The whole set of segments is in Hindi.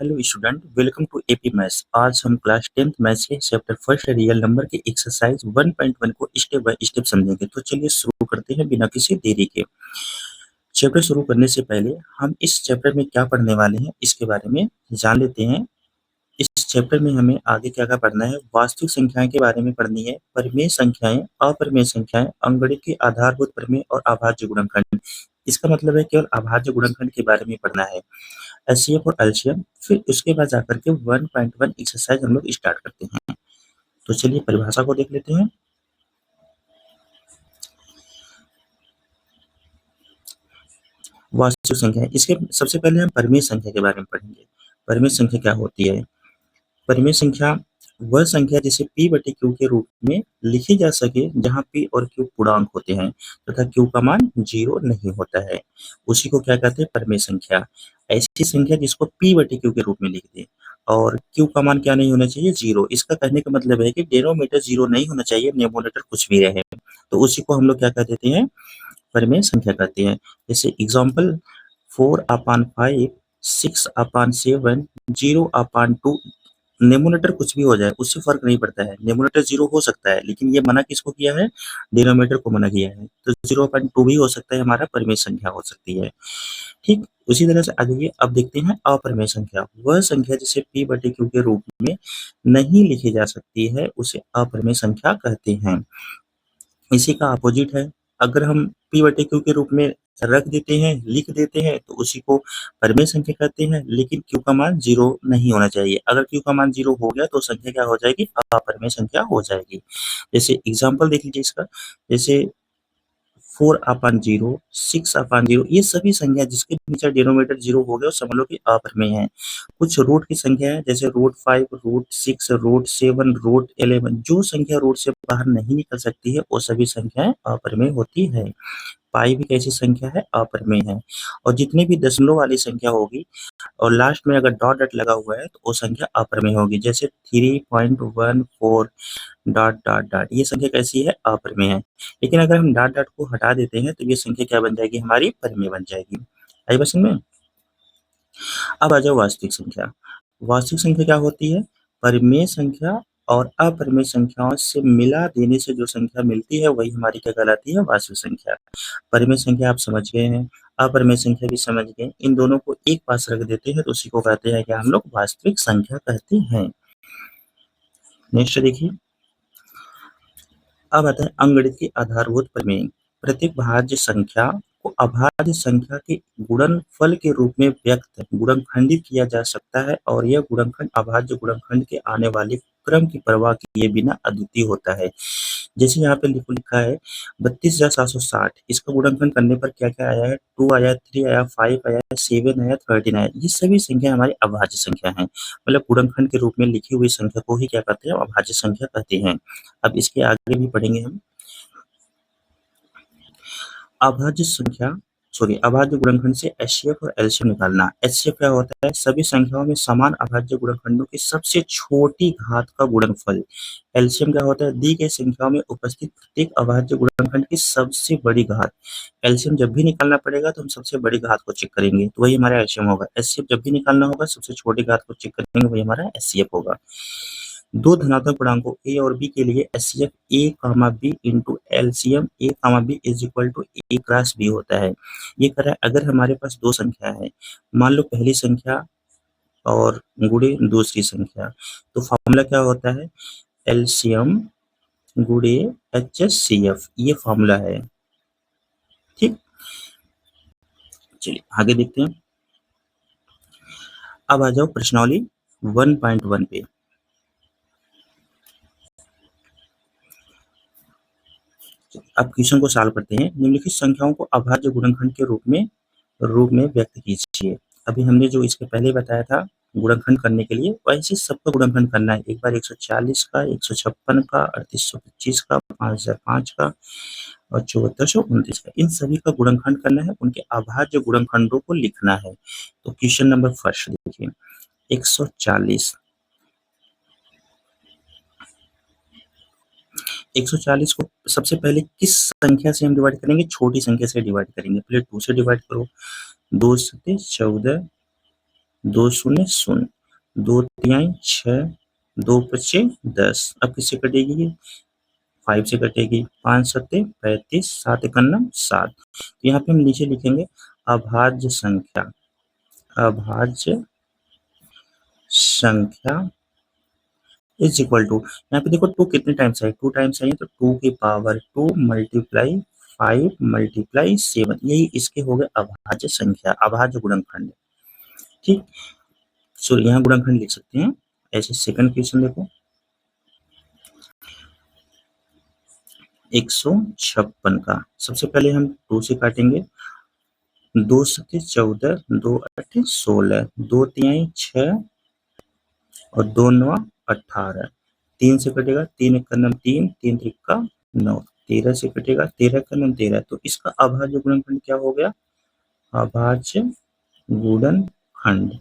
Hello student, welcome to AP maths. आज हम क्लास 10th मैथ्स के चैप्टर फर्स्ट रियल नंबर के एक्सरसाइज 1.1 को स्टेप बाय स्टेप समझेंगे। तो चलिए शुरू करते हैं बिना किसी देरी के। चैप्टर शुरू करने से पहले हम इस चैप्टर में क्या पढ़ने वाले हैं इसके बारे में जान लेते हैं। इस चैप्टर में हमें आगे क्या क्या पढ़ना है। वास्तविक संख्याएं के बारे में पढ़नी है, परिमेय संख्याएं, अपरिमेय संख्याएं, अंकगणित के आधारभूत प्रमेय और अभाज्य गुणनखंड। इसका मतलब है केवल अभाज्य गुणनखंड के बारे में पढ़ना है, एचसीएफ और एलसीएम। फिर उसके बाद जाकर के 1.1 एक्सरसाइज हम लोग स्टार्ट करते हैं। तो चलिए परिभाषा को देख लेते हैं। वास्तविक संख्या, इसके सबसे पहले हम परिमेय संख्या के बारे में पढ़ेंगे। परिमेय संख्या क्या होती है? परिमेय संख्या वह संख्या जिसे p बटे q के रूप में लिखी जा सके जहां p और q पूर्णांक होते हैं तथा q का मान 0 नहीं होता है, उसी को क्या कहते हैं? परिमेय संख्या। ऐसी संख्या जिसको p बटे q के रूप में लिख दे और q का मान क्या नहीं होना चाहिए? 0। इसका कहने का मतलब है कि डिनोमिनेटर 0 नहीं होना चाहिए, न्यूमरेटर कुछ भी रहे, तो उसी को हम लोग क्या कह देते हैं? परिमेय संख्या कहते हैं। जैसे एग्जाम्पल 4/5, 6/7, 0/2। न्यूमरेटर कुछ भी हो जाए उससे फर्क नहीं पड़ता है, न्यूमरेटर 0 हो सकता है, लेकिन ये मना किसको किया है? डिनोमिनेटर को मना किया है। तो 0/2 भी हो सकता है, हमारा परिमेय संख्या हो सकती है। ठीक उसी तरह से आ जाइए, अब देखते हैं अपरिमेय संख्या। वह संख्या जिसे p बटे q के रूप में नहीं लिखी जा सकती है उसे अपरिमेय संख्या कहते हैं। इसी का अपोजिट है, अगर हम p बटे q के रूप में रख देते हैं, लिख देते हैं, तो उसी को परिमेय संख्या कहते हैं, लेकिन q का मान 0 नहीं होना चाहिए। अगर q का मान 0 हो गया तो संख्या क्या हो जाएगी? अपरिमेय संख्या हो जाएगी। जैसे एग्जाम्पल देख लीजिए इसका, जैसे 4/0, 6/0, ये सभी संख्या जिसके नीचे डिनोमिनेटर 0 हो गया समझ लो कि अपरिमेय है। कुछ रूट की संख्या है जैसे √5, √6, √7, √11, जो संख्या रूट से बाहर नहीं निकल सकती है वो सभी संख्याएं अपरिमेय होती है। पाई भी कैसी संख्या है? अपरिमेय है। और जितने भी दशमलव वाली संख्या होगी और लास्ट में अगर डॉट डॉट लगा हुआ है तो वो संख्या अपरिमेय होगी। जैसे 3.14 डॉट डॉट डॉट, ये संख्या कैसी है? अपरिमेय है। लेकिन अगर हम डॉट डॉट को हटा देते हैं तो ये संख्या क्या बन जाएगी? हमारी परिमेय बन जाएगी। आई बस में। अब आ जाओ वास्तविक संख्या। वास्तविक संख्या क्या होती है? परिमेय संख्या और अपरिमेय संख्याओं से मिला देने से जो संख्या मिलती है वही हमारी क्या कहलाती है? वास्तविक संख्या। परिमेय संख्या आप समझ गए हैं, अपरिमेय संख्या भी समझ गए। इन दोनों को एक पास रख देते हैं तो उसी को कहते हैं कि हम लोग वास्तविक संख्या कहते हैं। नेक्स्ट देखिए, अब आता है अंकगणित के आधारभूत प्रमेय। प्रत्येक भाज्य संख्या को अभाज्य संख्या के गुणनफल के रूप में व्यक्त गुणनखंडित किया जा सकता है और यह गुणनखंड अभाज्य गुणनखंड के आने वाले क्रम की परवाह किए बिना अद्वितीय होता है। जैसे यहाँ पे लिखा है 32,760, इसका गुणनखंड करने पर क्या क्या आया है? 2 आया, 3 आया, 5 आया, 7 आया, 13 आया। ये सभी संख्या हमारी अभाज्य संख्या है, मतलब गुणनखंड के रूप में लिखी हुई संख्या को ही क्या कहते हैं? अभाज्य संख्या कहते हैं। अब इसके आगे भी पढ़ेंगे हम। अभाज्य संख्या अभाज्य गुणनखंड से एचसीएफ और एलसीएम निकालना। एचसीएफ क्या होता है? सभी संख्याओं में समान अभाज्य गुणनखंडों की सबसे छोटी घात का गुणनफल। एलसीएम क्या होता है? दी गई संख्याओं में उपस्थित प्रत्येक अभाज्य गुणनखंड की सबसे बड़ी घात। एलसीएम जब भी निकालना पड़ेगा तो हम सबसे बड़ी घात को चेक करेंगे, तो वही हमारा एलसीएम होगा। एचसीएफ जब भी निकालना होगा सबसे छोटी घात को चेक करेंगे, वही हमारा एचसीएफ होगा। दो धनात्मक पूर्णांकों a और b के लिए HCF a, b into LCM a, b is equal to a cross b होता है। ये कह रहा है अगर हमारे पास दो संख्या है, मान लो पहली संख्या और गुणे दूसरी संख्या, तो फॉर्मूला क्या होता है? एलसीएम गुणे एचसीएफ, ये फॉर्मूला है। ठीक, चलिए आगे देखते हैं। अब आ जाओ प्रश्नावली 1.1 पे। अब क्वेश्चन को सॉल्व करते हैं। निम्नलिखित संख्याओं को अभाज्य गुणनखंड के रूप में व्यक्त कीजिए। अभी हमने जो इसके पहले बताया था गुणनखंड करने के लिए, वैसे सबका गुणनखंड करना है। एक बार 140 का, 156 का, 3825 का, 5005 का और 7429 का, इन सभी का गुणनखंड करना है, उनके अभाज्य गुणनखंडों को लिखना है। तो क्वेश्चन नंबर फर्स्ट देखिए, 140 को सबसे पहले किस संख्या से हम डिवाइड करेंगे? छोटी संख्या से डिवाइड करेंगे। पहले 2 से डिवाइड करो, 2 से 14, 2 शून्य शून्य, 2 तिहाई 6, 2 पचे 10। अब किससे कटेगी? 5 से कटेगी। 5 सत्ते 35, 7 एकन्नम 7। तो यहाँ पे हम नीचे लिखेंगे अभाज्य संख्या। अभाज्य संख्या इज इक्वल टू, यहाँ पे देखो 2 कितने टाइम्स है? 2 टाइम्स है, तो 2 की पावर 2 मल्टीप्लाई 5 मल्टीप्लाई 7, यही इसके हो गए अभाज्य संख्या, अभाज्य गुणनखंड। ठीक, सो यहाँ गुणनखंड लिख सकते हैं ऐसे। सेकंड क्वेश्चन देखो, 156 का सबसे पहले हम 2 से काटेंगे। 2 सत्ते 14, 2 अठे 16, 2 तिहाई 6 और 2 नवा 18। 3 से कटेगा, 3 एकन्नम 3, 3 त्रिका 9। 13 से कटेगा, 13 एकन्नम 13। तो इसका अभाज्य गुणनखंड क्या हो गया? अभाज्य गुणनखंड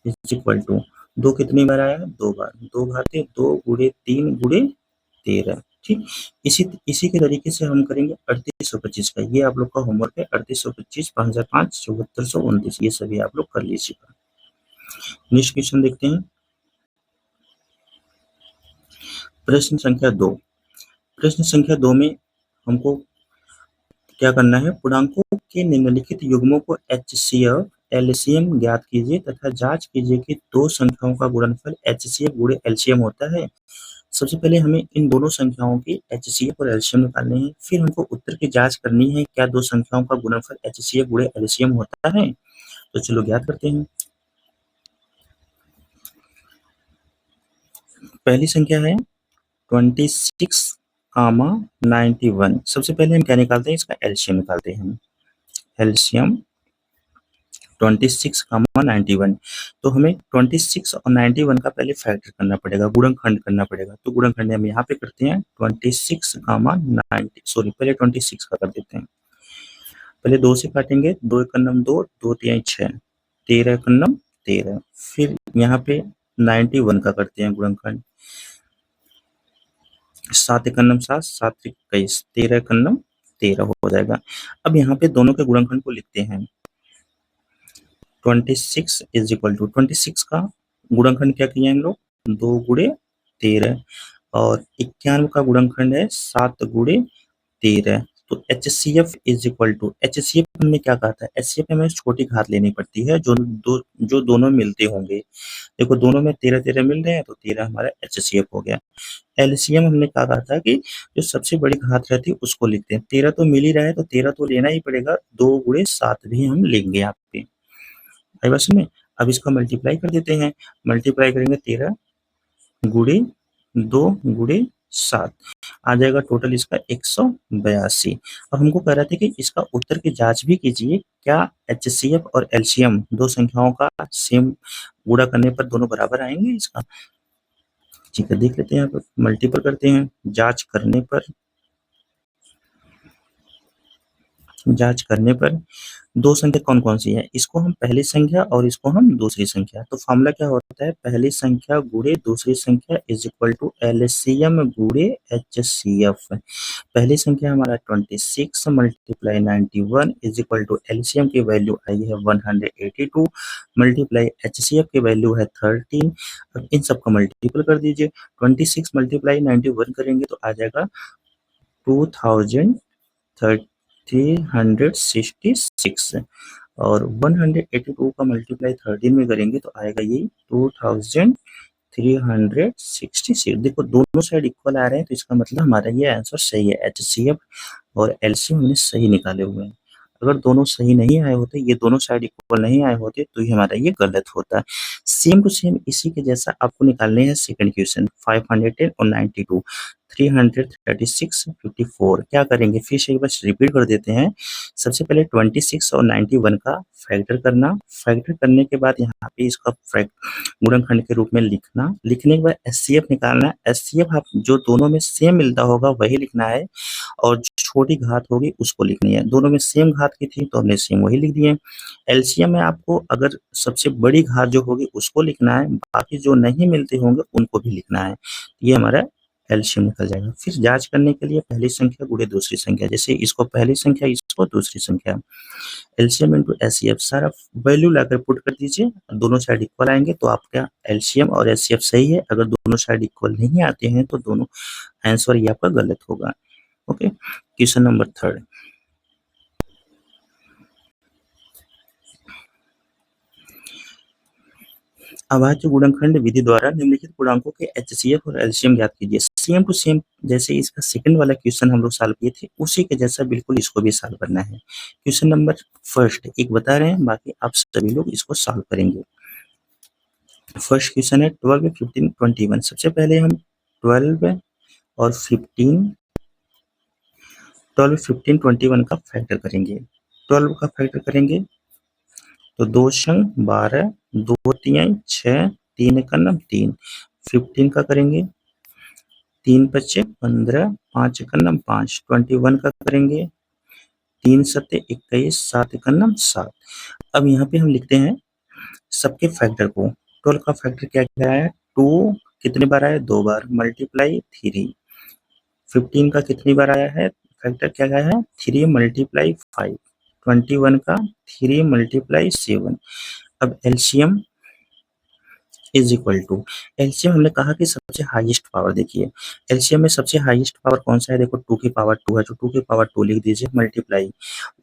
इज इक्वल टू 2 कितनी बार आया? 2 बार। 2 घाते 2 गुणे 3 गुणे 13। ठीक, इसी के तरीके से हम करेंगे 3825 का। ये आप लोग का होमवर्क है। 3825, 5005, 7429, ये सभी आप लोग कर लीजिएगा। नेक्स्ट क्वेश्चन देखते हैं, प्रश्न संख्या 2। प्रश्न संख्या 2 में हमको क्या करना है? पूर्णांकों के निम्नलिखित युग्मों को HCF LCM ज्ञात कीजिए तथा जांच कीजिए कि दो संख्याओं का गुणनफल HCF गुणे LCM होता है। सबसे पहले हमें इन दोनों संख्याओं की HCF और LCM निकालने हैं, फिर हमको उत्तर की जांच करनी है क्या दो संख्याओं का गुणनफल HCF गुणे LCM होता है। तो चलो ज्ञात करते हैं। पहली संख्या है 26, 91। सबसे पहले हम क्या निकालते हैं? इसका एलसीएम निकालते हैं। एलसीएम 26, 91। तो हमें 26 और 91 का पहले फैक्टर करना पड़ेगा, गुणनखंड करना पड़ेगा। तो गुणनखंड हम यहाँ पे करते हैं 26, 90, सॉरी पहले 26 का कर देते हैं। पहले 2 से काटेंगे, 2 एकन्नम 2, 2 तिहाई 6, 13 एकन्नम 13। फिर यहाँ पे 91 का करते हैं गुणनखंड, 7 एकन्नम 7, 7 21, 13 एकन्नम 13 हो जाएगा। अब यहाँ पे दोनों के गुणनखंड को लिखते हैं। 26 इज इक्वल टू 26 का गुणनखंड क्या किए हम लोग? 2 गुणे 13, और 91 का गुणनखंड है 7 गुणे 13। तो HCF is equal to, HCF में क्या कहा था? HCF में छोटी घात लेनी पड़ती है जो दोनों मिलते होंगे। देखो दोनों में 13 13 मिल रहे हैं, तो 13 हमारा HCF हो गया। LCM हमने कहा था कि जो सबसे बड़ी घात रहती है उसको लिखते हैं। 13 तो मिल ही रहा है, तो 13 तो लेना ही पड़ेगा। 2 गुणे 7 भी हम लेंगे यहाँ पे। आई बात में, अब इसका मल्टीप्लाई कर देते हैं। मल्टीप्लाई करेंगे 13 गुणे 2 गुणे 7, आ जाएगा टोटल इसका 182। अब हमको कह रहा था कि इसका उत्तर की जांच भी कीजिए, क्या HCF और LCM दो संख्याओं का सेम गुणा करने पर दोनों बराबर आएंगे इसका। ठीक है, देख लेते हैं। यहाँ पर मल्टीपल करते हैं, जांच करने पर दो संख्या कौन कौन सी है? इसको हम पहली संख्या और इसको हम दूसरी संख्या। तो फॉर्मूला क्या होता है? पहली संख्या गुणे दूसरी संख्या इज इक्वल टू LCM गुणे HCF। पहली संख्या हमारा 26 multiply 91 is equal to LCM की वैल्यू आई है 182 मल्टीप्लाई HCF की वैल्यू है 13। अब इन सबका मल्टीपल कर दीजिए। 26 मल्टीप्लाई 91 करेंगे तो आ जाएगा 2366, और 182 का मल्टीप्लाई 13 में करेंगे तो आएगा ये 2366। देखो दोनों साइड इक्वल आ रहे हैं, तो इसका मतलब हमारा ये आंसर सही है। HCF और LCM हमने सही निकाले हुए हैं। अगर दोनों सही नहीं आए होते, ये दोनों साइड इक्वल नहीं आए होते, तो ये हमारा ये गलत होता। सेम टू सेम इसी के जैसा आपको निकालने हैं सेकंड क्वेश्चन 510 और 92, 336, 54। क्या करेंगे? फिर से एक बार रिपीट कर देते हैं। सबसे पहले 26 और 91 का फैक्टर करना, फैक्टर करने के बाद यहाँ पे इसका गुणनखंड के रूप में लिखना, लिखने के बाद HCF निकालना। HCF आप जो दोनों में सेम मिलता होगा वही लिखना है, और जो छोटी घात होगी उसको लिखनी है। दोनों में सेम घात की थी तो हमने सेम वही लिख दिए। LCM में आपको अगर सबसे बड़ी घात जो होगी उसको लिखना है, बाकी जो नहीं मिलते होंगे उनको भी लिखना है। ये हमारा एलसीएम निकल जाएगा। फिर जांच करने के लिए पहली संख्या गुणे दूसरी संख्या, जैसे इसको पहली संख्या, इसको दूसरी संख्या, एलसीएम इंटू एचसीएफ, सारा वैल्यू लाकर पुट कर दीजिए, दोनों साइड इक्वल आएंगे तो आपका एलसीएम और एचसीएफ सही है। अगर दोनों साइड इक्वल नहीं आते हैं तो दोनों आंसर ये आपका गलत होगा। Okay, question number 3। अभाज्य गुणनखंड विधि द्वारा निम्नलिखित पूर्णांकों के एचसीएफ और एलसीएम ज्ञात कीजिए। सेम टू सेम जैसे इसका सेकंड वाला क्वेश्चन हम लोग सॉल्व किए थे उसी के जैसा बिल्कुल इसको भी सॉल्व करना है। क्वेश्चन नंबर 1 एक बता रहे हैं, बाकी आप सभी लोग इसको सॉल्व करेंगे। फर्स्ट क्वेश्चन है 12, 15, 21। सबसे पहले हम 12 और 15, 21 का फैक्टर करेंगे। 12 का फैक्टर करेंगे तो 2 संग 12, 2 तिहाई 6, 3 एकम 3। 15 का करेंगे 3 पच्चे 15, 5 एकम 5। 21 का करेंगे 3 सत्ते 21, 7 एकम 7। अब यहाँ पे हम लिखते हैं सबके फैक्टर को। 12 का फैक्टर क्या क्या है, 2 कितने बार आया, 2 बार, मल्टीप्लाई 3। 15 का कितनी बार आया है, फैक्टर क्या गया है, 3 मल्टीप्लाई 5। 21 का 3 मल्टीप्लाई 7। अब LCM is equal to, LCM हमने कहा कि सबसे हाईएस्ट पावर, देखिए एलसीएम में सबसे हाईएस्ट पावर कौन सा है, देखो 2 की पावर 2 है, तो 2 की पावर 2 लिख दीजिए, मल्टीप्लाई।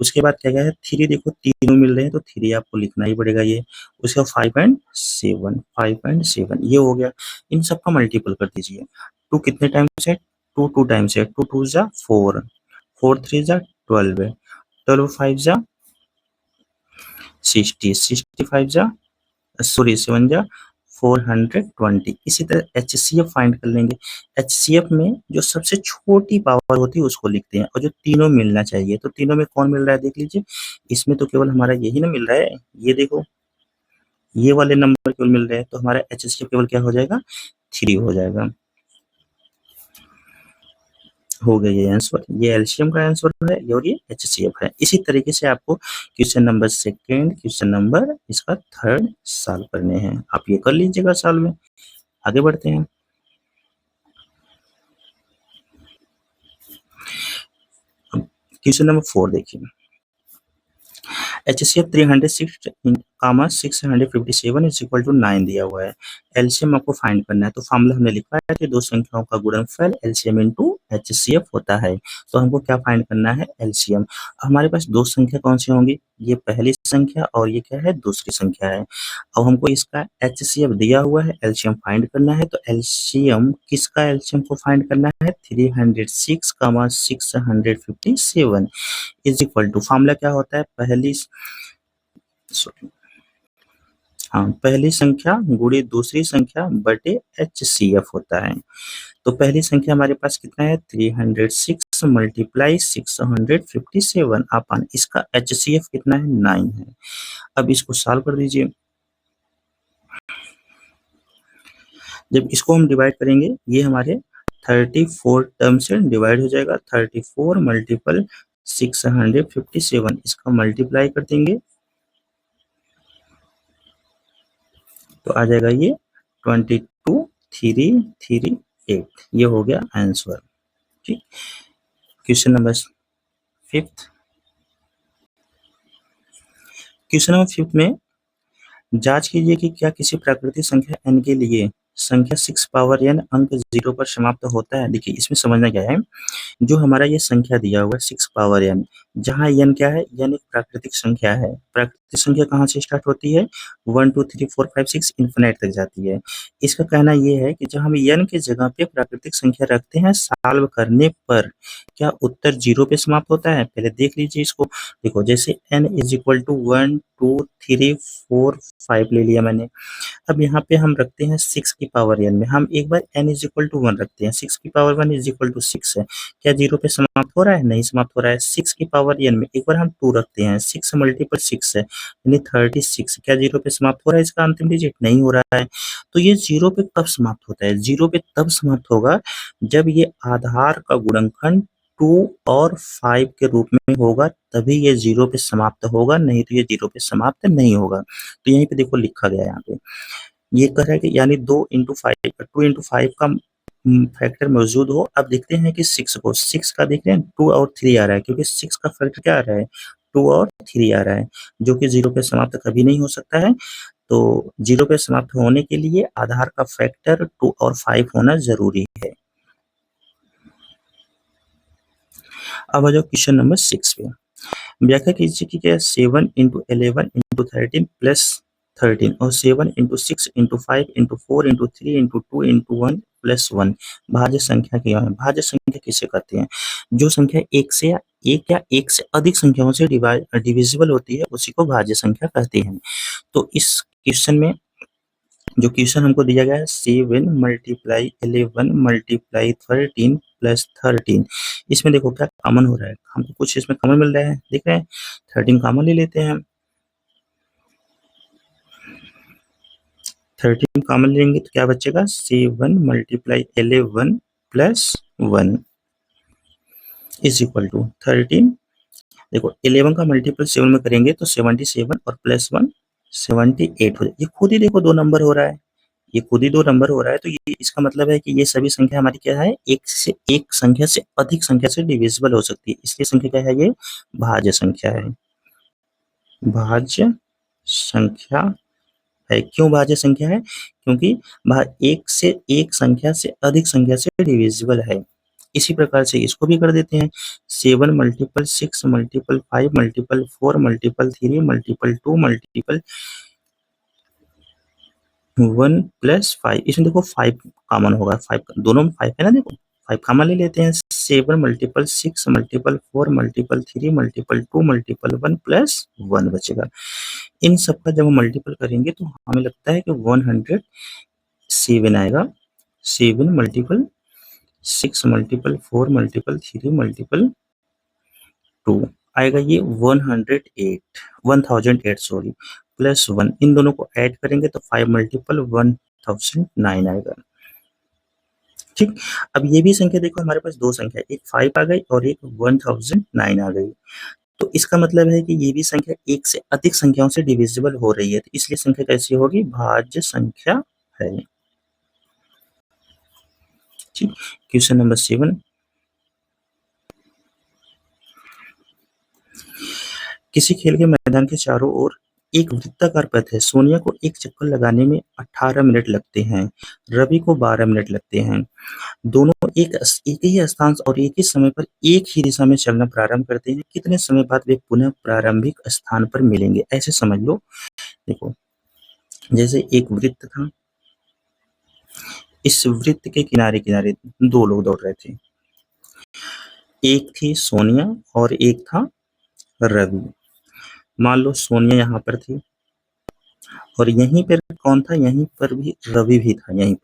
उसके बाद क्या गया है 3, देखो तीनों मिल रहे हैं तो 3 आपको लिखना ही पड़ेगा ये। उसके बाद 5 एंड 7, 5 एंड 7 ये हो गया। इन सबका मल्टीपल कर दीजिए। 2 कितने टाइम्स है, 2 2 टाइम्स है, 2 2 जा 4, 4 3 जा 12, 12 5 जा 60, 65 जा सॉरी 7 जा 420। इसी तरह एचसीएफ फाइंड कर लेंगे। एचसीएफ में जो सबसे छोटी पावर होती है उसको लिखते हैं और जो तीनों मिलना चाहिए, तो तीनों में कौन मिल रहा है देख लीजिए। इसमें तो केवल हमारा यही ना मिल रहा है, ये देखो ये वाले नंबर केवल मिल रहे हैं, तो हमारा एचसीएफ केवल क्या हो जाएगा, 3 हो जाएगा। हो गया ये आंसर, ये एलसीएम का आंसर है और ये एचसीएफ है। इसी तरीके से आपको क्वेश्चन नंबर 2, क्वेश्चन नंबर इसका 3 सॉल्व करने हैं। आप ये कर लीजिएगा सॉल्व में। आगे बढ़ते हैं। क्वेश्चन नंबर 4 देखिए, एचसीएफ 306,657 इज इक्वल टू 9 दिया हुआ है। एलसीएम आपको फाइंड करना है, तो फॉर्मूला हमने लिखा है कि दो संख्याओं का गुणनफल एलसीएम इनटू एचसीएफ होता है। तो हमको क्या फाइंड करना है, एलसीएम। हमारे पास दो संख्या कौन सी होंगी, ये पहली संख्या और ये क्या है, दूसरी संख्या है। अब हमको इसका एचसीएफ दिया हुआ है, एलसीएम फाइंड करना है। तो एलसीएम किसका, एलसीएम को फाइंड करना है 306,657 इज इक्वल टू, फॉर्मूला क्या होता है, पहली संख्या गुणे दूसरी संख्या बटे एचसीएफ होता है। तो पहली संख्या हमारे पास कितना है, 306 मल्टीप्लाई 657 अपन, इसका एचसीएफ कितना है, 9 है। अब इसको सॉल्व कर दीजिए। जब इसको हम डिवाइड करेंगे, ये हमारे 34 टर्म से डिवाइड हो जाएगा। 34 मल्टीपल 657, इसका मल्टीप्लाई कर देंगे तो आ जाएगा ये 22,338, ये हो गया आंसर। ठीक, क्वेश्चन नंबर 5। क्वेश्चन नंबर 5 में जांच कीजिए कि क्या किसी प्राकृतिक संख्या n के लिए संख्या 6 पावर n अंक 0 पर समाप्त होता है। देखिए इसमें समझना क्या है, जो हमारा ये संख्या दिया हुआ है 6 पावर n, जहाँ n क्या है, n एक प्राकृतिक संख्या है। प्राकृतिक संख्या कहाँ से स्टार्ट होती है, 1 2 3 4 5 6 इन्फिनाइट तक जाती है। इसका कहना ये है कि जब हम n के जगह पे प्राकृतिक संख्या रखते हैं सॉल्व करने पर क्या उत्तर 0 पे समाप्त होता है। पहले देख लीजिए इसको, देखो जैसे n इज इक्वल टू 1 2 3 4 5 ले लिया मैंने। अब यहाँ पे हम रखते हैं 6 की पावर n में, हम एक बार n इज इक्वल टू 1 रखते हैं, 6 की पावर 1 इज इक्वल टू 6 है। क्या 0 पे समाप्त हो रहा है, नहीं समाप्त हो रहा है। 6 की पावर n में एक बार हम 2 रखते हैं, 6 मल्टीपल 6 है यानी 36, क्या 0 पे समाप्त हो रहा है, इसका अंतिम डिजिट नहीं हो रहा है। तो ये 0 पे कब समाप्त होता है, 0 पे तब समाप्त होगा जब ये आधार का गुणनखंड 2 और 5 के रूप में होगा, तभी ये 0 पे समाप्त होगा, नहीं तो ये 0 पे समाप्त नहीं होगा। तो यहीं पे देखो लिखा गया है, यहाँ पे ये कह रहा है कि यानी 2 इंटू 5 का फैक्टर मौजूद हो। अब देखते हैं कि 6 को, 6 का देख रहे हैं 2 और 3 आ रहा है, क्योंकि 6 का फैक्टर क्या आ रहा है, 2 और 3 आ रहा है, जो कि 0 पे समाप्त कभी नहीं हो सकता है। तो 0 पे समाप्त होने के लिए आधार का फैक्टर 2 और 5 होना जरूरी है। अब आ जाओ क्वेश्चन नंबर 6 पे। व्याख्या कीजिए कि क्या 7 इंटू 11 इंटू 13 प्लस 13 और 7 into 6 into 5 into 4 into 3 into 2 into 1 plus 1 भाज्य संख्या क्या है। भाज्य संख्या किसे कहते हैं, जो संख्या एक या एक से अधिक संख्याओं से डिविजिबल होती है उसी को भाज्य संख्या कहते हैं। तो इस क्वेश्चन में जो क्वेश्चन हमको दिया गया है 7 मल्टीप्लाई 11 मल्टीप्लाई 13 प्लस 13, इसमें देखो क्या कॉमन हो रहा है, हमको कुछ इसमें कॉमन मिल रहा है, देख रहे हैं 13 कॉमन ले लेते हैं। 13 कॉमन लेंगे तो क्या बचेगा 7 multiply 11 plus 1 is equal to 13। देखो 11 का मल्टीपल 7 में करेंगे तो 77 और प्लस 1 78 हो जाए। ये खुद ही देखो 2 नंबर हो रहा है, ये खुद ही 2 नंबर हो रहा है, तो ये इसका मतलब है कि ये सभी संख्या हमारी क्या है, एक संख्या से अधिक संख्या से डिविजिबल हो सकती है, इसलिए संख्या क्या है, ये भाज्य संख्या है। भाज्य संख्या है। क्यों भाज्य संख्या है, क्योंकि एक से एक संख्या से अधिक संख्या से डिविजिबल है। इसी प्रकार से इसको भी कर देते हैं 7 multiple 6 multiple 5 multiple 4 multiple 3 multiple 2 multiple 1 plus 5, इसमें देखो 5 कॉमन होगा, 5 दोनों में 5 है ना, देखो 5 कॉमन ले लेते हैं। 7 multiple 6 multiple 4 multiple 3 multiple 2 multiple 1 plus 1 बचेगा। इन सबका जब हम मल्टीपल करेंगे तो हमें लगता है कि 107 आएगा। 7 मल्टीपल 6 मल्टीपल 4 मल्टीपल 3 मल्टीपल 2 आएगा ये 1008 सॉरी प्लस 1, इन दोनों को ऐड करेंगे तो 5 मल्टीपल 1009 आएगा। ठीक, अब ये भी संख्या देखो हमारे पास 2 संख्या, एक 5 आ गई और एक 1009 आ गई, तो इसका मतलब है कि ये भी संख्या एक से अधिक संख्याओं से डिविजिबल हो रही है, तो इसलिए संख्या कैसी होगी, भाज्य संख्या है। ठीक, क्वेश्चन नंबर 7, किसी खेल के मैदान के चारों ओर एक वृत्ताकार पथ है। सोनिया को एक चक्कर लगाने में 18 मिनट लगते हैं, रवि को 12 मिनट लगते हैं। दोनों एक ही स्थान और एक ही समय पर एक ही दिशा में चलना प्रारंभ करते हैं, कितने समय बाद वे पुनः प्रारंभिक स्थान पर मिलेंगे, ऐसे समझ लो। देखो जैसे एक वृत्त था, इस वृत्त के किनारे किनारे 2 लोग दौड़ रहे थे, एक थी सोनिया और एक था रवि। मान लो सोनिया यहाँ पर थी और यहीं पर कौन था, यहीं पर भी रवि भी था, यहीं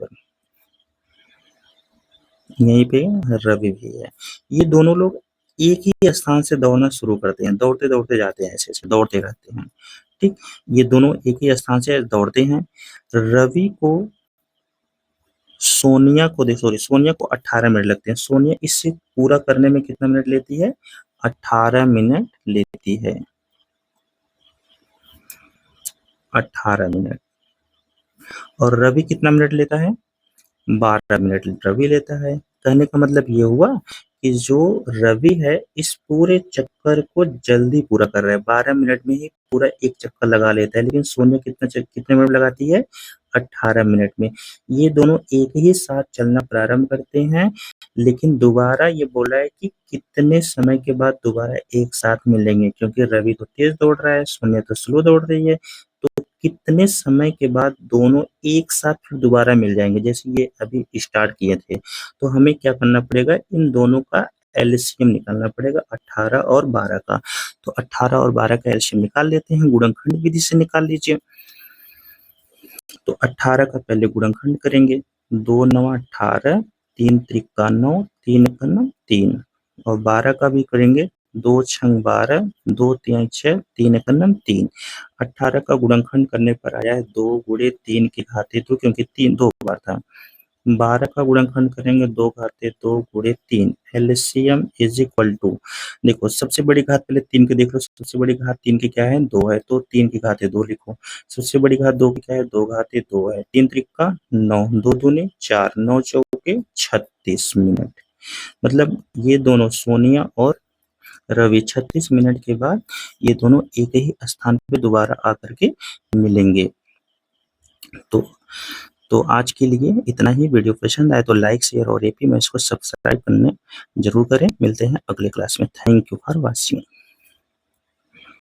पे रवि भी है। ये दोनों लोग एक ही स्थान से दौड़ना शुरू करते हैं, दौड़ते दौड़ते जाते हैं, ऐसे दौड़ते रहते हैं। ठीक, ये दोनों एक ही स्थान से दौड़ते हैं। रवि को सोनिया को 18 मिनट लगते हैं। सोनिया इससे पूरा करने में कितना मिनट लेती है, 18 मिनट लेती है, 18 मिनट। और रवि कितना मिनट लेता है, 12 मिनट रवि लेता है। कहने का मतलब ये हुआ कि जो रवि है इस पूरे चक्कर को जल्दी पूरा कर रहा है, 12 मिनट में ही पूरा एक चक्कर लगा लेता है, लेकिन सोनिया कितने मिनट लगाती है, 18 मिनट में। ये दोनों एक ही साथ चलना प्रारंभ करते हैं, लेकिन दोबारा ये बोला है कि कितने समय के बाद दोबारा एक साथ मिलेंगे, क्योंकि रवि तो तेज दौड़ रहा है, सोनिया तो स्लो दौड़ रही है, तो कितने समय के बाद दोनों एक साथ फिर दोबारा मिल जाएंगे, जैसे ये अभी स्टार्ट किए थे। तो हमें क्या करना पड़ेगा, इन दोनों का एलसीएम निकालना पड़ेगा, 18 और 12 का। तो 18 और 12 का एलसीएम निकाल लेते हैं, गुणनखंड विधि से निकाल लीजिए। तो 18 का पहले गुणनखंड करेंगे, 2 9 18, 3 त्रिका 9, 3 का 9 3, और 12 का भी करेंगे, 2 छंग 12, 2 3 6, 3 का 9 3। 18 का गुणनखंड करने पर आया है 2 गुणे 3 की घात 2, क्योंकि 3 2 बार था, 12 का गुणनखंड करेंगे 2 घाते 2 गुणे 3 एलसीएम इज इक्वल टू, देखो सबसे बड़ी घात पहले 3 की देख लो, सबसे बड़ी घात 3 की क्या है 2 है, तो 3 की घाते 2 लिखो। सबसे बड़ी घात 2 की क्या है 2 घाते 2 है, 3 त्रिका 9, 2 दूनी 4, 9 चौके 36 मिनट। मतलब ये दोनों सोनिया और रवि 36 मिनट के बाद ये दोनों एक ही स्थान पे दोबारा आकर के मिलेंगे। तो आज के लिए इतना ही। वीडियो पसंद आए तो लाइक शेयर और एपी में इसको सब्सक्राइब करने जरूर करें। मिलते हैं अगले क्लास में। Thank you for watching.